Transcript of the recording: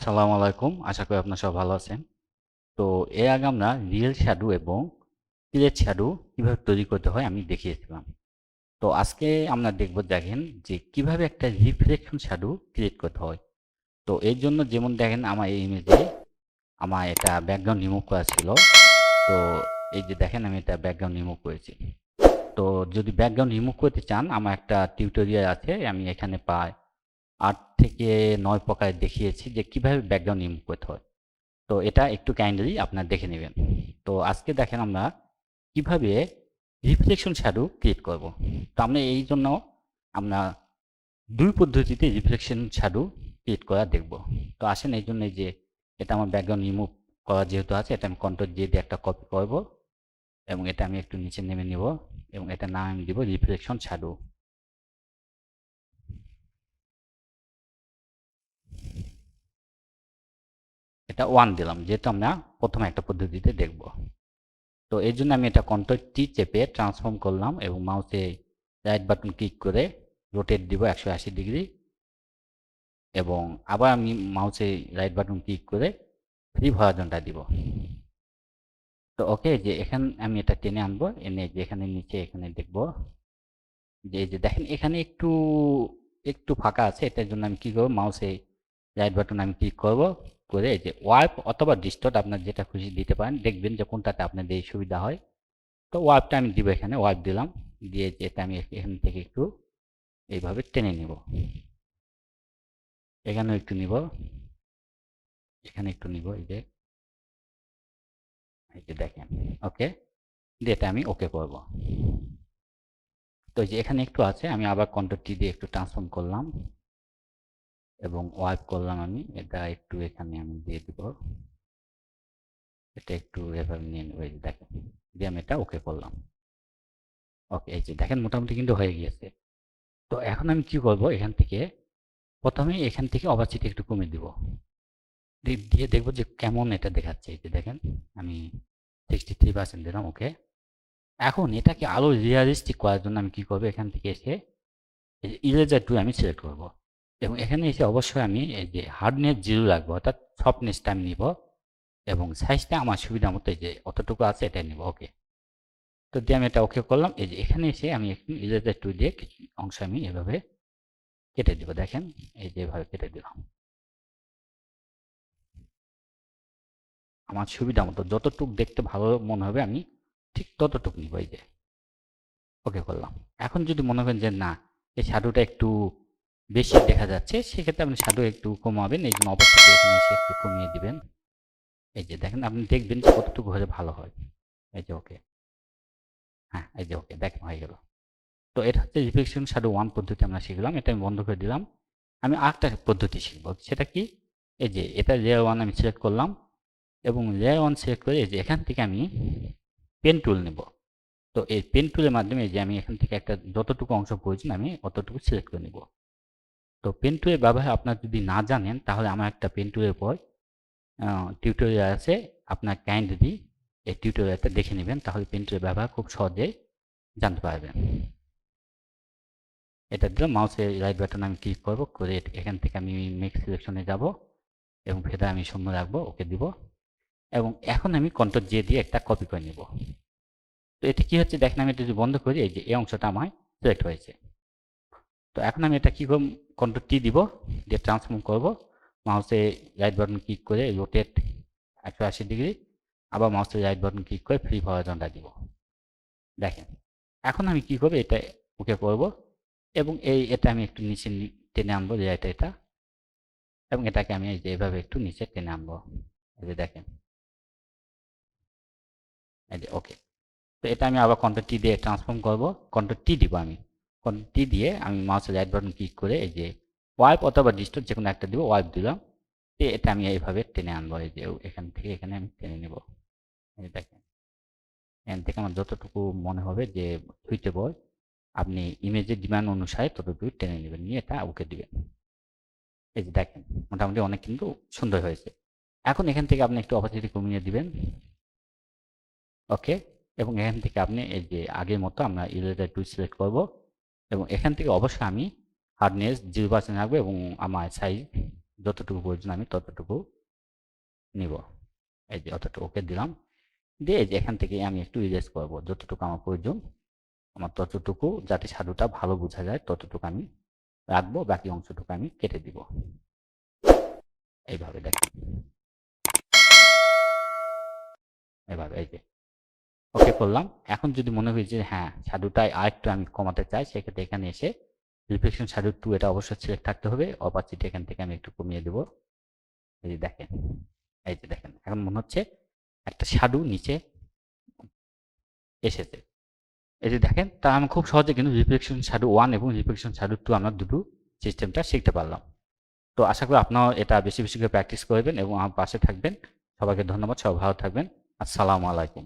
আসসালামু আলাইকুম, আশা করি আপনারা সবাই ভালো আছেন। তো এর আগে আমরা রিয়েল শ্যাডো এবং ক্রিয়েট শ্যাডো কিভাবে তৈরি করতে হয় আমি দেখিয়েছিলাম। তো আজকে আমরা দেখব, দেখেন যে কিভাবে একটা রিফ্লেকশন শ্যাডো ক্রিয়েট করতে হয়। তো এর জন্য যেমন দেখেন আমার এই ইমেজে আমার এটা ব্যাকগ্রাউন্ড রিমুভ করা ছিল। তো এই যে দেখেন আমি এটা ব্যাকগ্রাউন্ড রিমুভ করেছি। তো যদি ব্যাকগ্রাউন্ড রিমুভ করতে চান, আমার একটা টিউটোরিয়াল আছে, আমি এখানে প্রায় ৮ থেকে ৯ প্রকার দেখিয়েছি যে কিভাবে ব্যাকগ্রাউন্ড রিমুভ করতে হয়। তো এটা একটু কাইন্ডলি আপনারা দেখে নেবেন। তো আজকে দেখেন আমরা কিভাবে রিফ্লেকশন শ্যাডো ক্রিয়েট করব। তো আমরা এই জন্য আমরা দুই পদ্ধতিতে রিফ্লেকশন শ্যাডো ক্রিয়েট করা দেখব। তো আসেন, এই জন্য এই যে এটা আমার ব্যাকগ্রাউন্ড রিমুভ করা যেহেতু আছে, এটা আমি কন্ট্রোল জে দিয়ে একটা কপি করব এবং এটা আমি একটু নিচে নেমে নিব এবং এটা নাম আমি দিব রিফ্লেকশন শ্যাডো। এটা 1 দিলাম, যেহেতু আমরা প্রথমে একটা পদ্ধতিতে দেখব। তো এর জন্য আমি এটা কন্ট্রোল টি চেপে ট্রান্সফর্ম করলাম এবং মাউসে রাইট বাটন ক্লিক করে রোটেট দিব 180 ডিগ্রি এবং আবার আমি মাউসে রাইট বাটন ক্লিক করে ফ্রি হরাইজন্টাল দিব। তো ওকে, যে এখানে আমি এটা টেনে আনবো, এনে যে এখানে নিচে এখানে দেখব যে এই যে দেখেন এখানে একটু একটু ফাঁকা আছে। এটার জন্য আমি কি করব, মাউসে রাইট বাটন আমি ক্লিক করব করে এই যে ওয়াইপ অথবা ডিস্টর্ট আপনার যেটা খুশি দিতে পারেন, দেখবেন যে কোনটাতে আপনাদের এই সুবিধা হয়। তো ওয়াইপটা আমি দিব, এখানে ওয়াইপ দিলাম, দিয়ে যে এটা আমি এখান থেকে একটু এইভাবে টেনে নিব, এখানেও একটু নিব, এখানে একটু নিব, এই যে দেখেন। ওকে, দিয়ে এটা আমি ওকে করব। তো এই যে এখানে একটু আছে, আমি আবার কন্ট্রোল টি দিয়ে একটু ট্রান্সফর্ম করলাম এবং ওয়াইপ করলাম। আমি এটা একটু এখানে আমি দিয়ে দিব, এটা একটু এভাবে নিয়ে নেব, এই যে দেখেন, দিয়ে আমি এটা ওকে করলাম। ওকে, এই যে দেখেন মোটামুটি কিন্তু হয়ে গিয়েছে। তো এখন আমি কি করব, এখান থেকে প্রথমে এখান থেকে অপাসিটি একটু কমিয়ে দিব, দিয়ে দেখবো যে কেমন এটা দেখাচ্ছে। এই যে দেখেন আমি 63% দিলাম। ওকে, এখন এটাকে আরো রিয়ালিস্টিক করার জন্য আমি কি করবো, এখান থেকে এসে ইরেজার টুল আমি সিলেক্ট করব এবং এখানে এসে অবশ্যই আমি এই যে হার্ডনেস 0 রাখবো, অর্থাৎ সফটনেসটা আমি নিব এবং সাইজটা আমার সুবিধা মতো এই যে অতটুকু আছে এটাই নিব। ওকে, তো দিয়ে আমি এটা ওকে করলাম। এই যে এখানে এসে আমি একটু ইরেজার টুল দিয়ে কিছু অংশ আমি এভাবে কেটে দিব, দেখেন এই যে এভাবে কেটে দিলাম আমার সুবিধা মতো, যতটুকু দেখতে ভালো মনে হবে আমি ঠিক ততটুকু নিব। এই যে ওকে করলাম। এখন যদি মনে করেন যে না, এই শ্যাডোটা একটু বেশি দেখা যাচ্ছে, সেক্ষেত্রে আপনি শ্যাডো একটু কমাবেন, এই জন্য অবশ্যই এখানে এসে একটু কমিয়ে দিবেন। এই যে দেখেন, আপনি দেখবেন যে কতটুকু হলে ভালো হয়। এই যে ওকে, হ্যাঁ এই যে ওকে, দেখেন হয়ে গেল। তো এটা হচ্ছে রিফ্লেকশন শ্যাডো 1 পদ্ধতি আমরা শিখলাম, এটা আমি বন্ধ করে দিলাম। আমি আরেকটা পদ্ধতি শিখবো, সেটা কি, এই যে এটা লেয়ার 1 আমি সিলেক্ট করলাম এবং লেয়ার 1 সিলেক্ট করে এই যে এখান থেকে আমি পেন টুল নেব। তো এই পেন টুলের মাধ্যমে এই যে আমি এখান থেকে একটা যতটুকু অংশ প্রয়োজন আমি অতটুকু সিলেক্ট করে নেব। তো পেন টুলের ব্যবহার আপনার যদি না জানেন, তাহলে আমার একটা পেন টুলের উপর টিউটোরিয়াল আছে, আপনার কাইন্ডলি এই টিউটোরিয়ালটা দেখে নেবেন, তাহলে পেন টুলের ব্যবহার খুব সহজেই জানতে পারবেন। এটা দিলাম, মাউসের রাইট বাটন আমি ক্লিক করব করে এখান থেকে আমি মেক সিলেকশনে যাব এবং ফেদা আমি শূন্য রাখবো, ওকে দিব এবং এখন আমি কন্ট্রোল জে দিয়ে একটা কপি করে নেব। তো এতে কি হচ্ছে দেখেন, আমি এটা যদি বন্ধ করি, এই যে এই অংশটা আমার সিলেক্ট হয়েছে। তো এখন আমি এটা কি করব, কন্ট্রোল টি দিব, দিয়ে ট্রান্সফর্ম করব, মাউসে রাইট বাটন ক্লিক করে রোটেট 180 ডিগ্রি, আবার মাউসের রাইট বাটন ক্লিক করে ফ্রি হরাইজন্টাল দিব। দেখেন এখন আমি কি করব, এটা ওকে করব এবং এটা আমি একটু নিচে টেনে আনবো, যে এটা এবং এটাকে আমি এই যে এভাবে একটু নিচে টেনে আনবো। এই যে দেখেন, এই যে ওকে। তো এটা আমি আবার কন্ট্রোল টি দিয়ে ট্রান্সফর্ম করব, কন্ট্রোল টি দিব, আমি কন্ট্রোল টি দিয়ে আমি মাউসের রাইট বাটন ক্লিক করে এই যে ওয়াইপ অথবা ডিস্টর্ট যে কোনো একটা দিব, ওয়াইপ দিলাম, এটা আমি এইভাবে টেনে আনবো। এই যে এখান থেকে এখানে আমি টেনে নেব। এই দেখেন, এখান থেকে আমার যতটুকু মনে হবে যে সুইটেবল, আপনি ইমেজের ডিমান্ড অনুসারে ততটুকু টেনে নেবেন, নিয়ে এটা ওকে দিবেন। এই যে দেখেন মোটামুটি অনেক কিন্তু সুন্দর হয়েছে। এখন এখান থেকে আপনি একটু অপাসিটি কমিয়ে দিবেন। ওকে, এবং এখান থেকে আপনি এই যে আগের মতো আমরা ইরেজার টুল সিলেক্ট করব এবং এখান থেকে অবশ্যই আমি হার্ডনেস 0% রাখবো এবং আমার সাইজ যতটুকু প্রয়োজন আমি ততটুকু নিব। এই যে অতটুকু ওকে দিলাম, দিয়ে এই যে এখান থেকে আমি একটু ইরেজ করব, যতটুকু আমার প্রয়োজন আমার ততটুকু, যাতে শ্যাডোটা ভালো বোঝা যায় ততটুকু আমি রাখবো, বাকি অংশটুকু আমি কেটে দিব। এইভাবে দেখেন, এভাবে এই যে ওকে করলাম। এখন যদি মনে হয় যে হ্যাঁ শ্যাডোটা আরেকটু আমি কমাতে চাই, সেক্ষেত্রে এখানে এসে রিফ্লেকশন শ্যাডো 2 এটা অবশ্যই সিলেক্ট থাকতে হবে। অপাসিটি এখান থেকে আমি একটু কমিয়ে দেব। এই যে দেখেন, এই যে দেখেন এখন মনে হচ্ছে একটা শ্যাডো নিচে এসেছে। এই যে দেখেন, তা আমি খুব সহজে কিন্তু রিফ্লেকশন শ্যাডো 1 এবং রিফ্লেকশন শ্যাডো 2 আমরা দুটো সিস্টেমটা শিখতে পারলাম। তো আশা করি আপনারা এটা বেশি বেশি করে প্র্যাকটিস করবেন এবং আমার পাশে থাকবেন। সবাইকে ধন্যবাদ, সবাই ভালো থাকবেন। আসসালামু আলাইকুম।